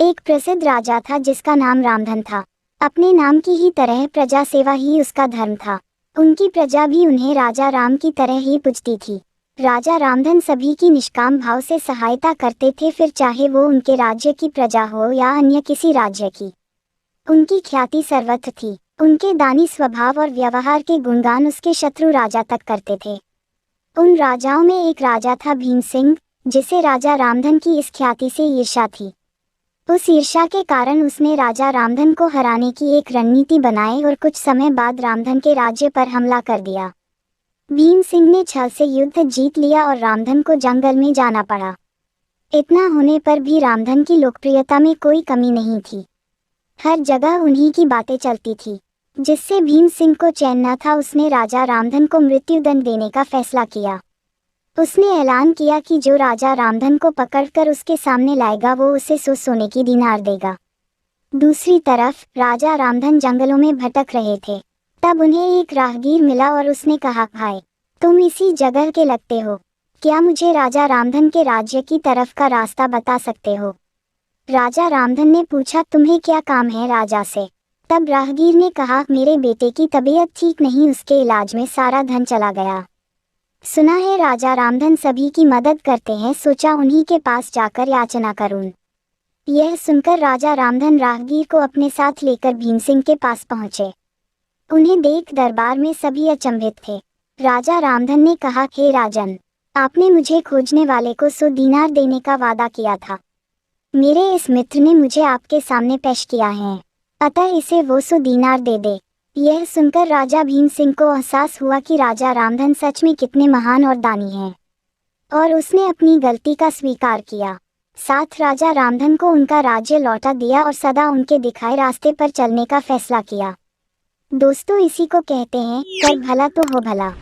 एक प्रसिद्ध राजा था जिसका नाम रामधन था। अपने नाम की ही तरह प्रजा सेवा ही उसका धर्म था। उनकी प्रजा भी उन्हें राजा राम की तरह ही पूजती थी। राजा रामधन सभी की निष्काम भाव से सहायता करते थे, फिर चाहे वो उनके राज्य की प्रजा हो या अन्य किसी राज्य की। उनकी ख्याति सर्वत्र थी। उनके दानी स्वभाव और व्यवहार के गुणगान उसके शत्रु राजा तक करते थे। उन राजाओं में एक राजा था भीम सिंह, जिसे राजा रामधन की इस ख्याति से ईर्ष्या थी। उस ईर्ष्या के कारण उसने राजा रामधन को हराने की एक रणनीति बनाई और कुछ समय बाद रामधन के राज्य पर हमला कर दिया। भीम सिंह ने छल से युद्ध जीत लिया और रामधन को जंगल में जाना पड़ा। इतना होने पर भी रामधन की लोकप्रियता में कोई कमी नहीं थी। हर जगह उन्हीं की बातें चलती थी, जिससे भीम सिंह को चैन न था। उसने राजा रामधन को मृत्युदंड देने का फैसला किया। उसने ऐलान किया कि जो राजा रामधन को पकड़कर उसके सामने लाएगा वो उसे 100 सोने की दीनार देगा। दूसरी तरफ राजा रामधन जंगलों में भटक रहे थे। तब उन्हें एक राहगीर मिला और उसने कहा, भाई तुम इसी जगह के लगते हो, क्या मुझे राजा रामधन के राज्य की तरफ का रास्ता बता सकते हो? राजा रामधन ने पूछा, तुम्हें क्या काम है राजा से? तब राहगीर ने कहा, मेरे बेटे की तबीयत ठीक नहीं, उसके इलाज में सारा धन चला गया। सुना है राजा रामधन सभी की मदद करते हैं, सोचा उन्हीं के पास जाकर याचना करूं। यह सुनकर राजा रामधन राहगीर को अपने साथ लेकर भीम सिंह के पास पहुंचे। उन्हें देख दरबार में सभी अचंभित थे। राजा रामधन ने कहा, हे राजन, आपने मुझे खोजने वाले को 100 दीनार देने का वादा किया था। मेरे इस मित्र ने मुझे आपके सामने पेश किया है, अतः इसे वो 100 दीनार दे दे। यह सुनकर राजा भीम सिंह को एहसास हुआ कि राजा रामधन सच में कितने महान और दानी हैं, और उसने अपनी गलती का स्वीकार किया। साथ राजा रामधन को उनका राज्य लौटा दिया और सदा उनके दिखाए रास्ते पर चलने का फैसला किया। दोस्तों, इसी को कहते हैं कर भला तो हो भला।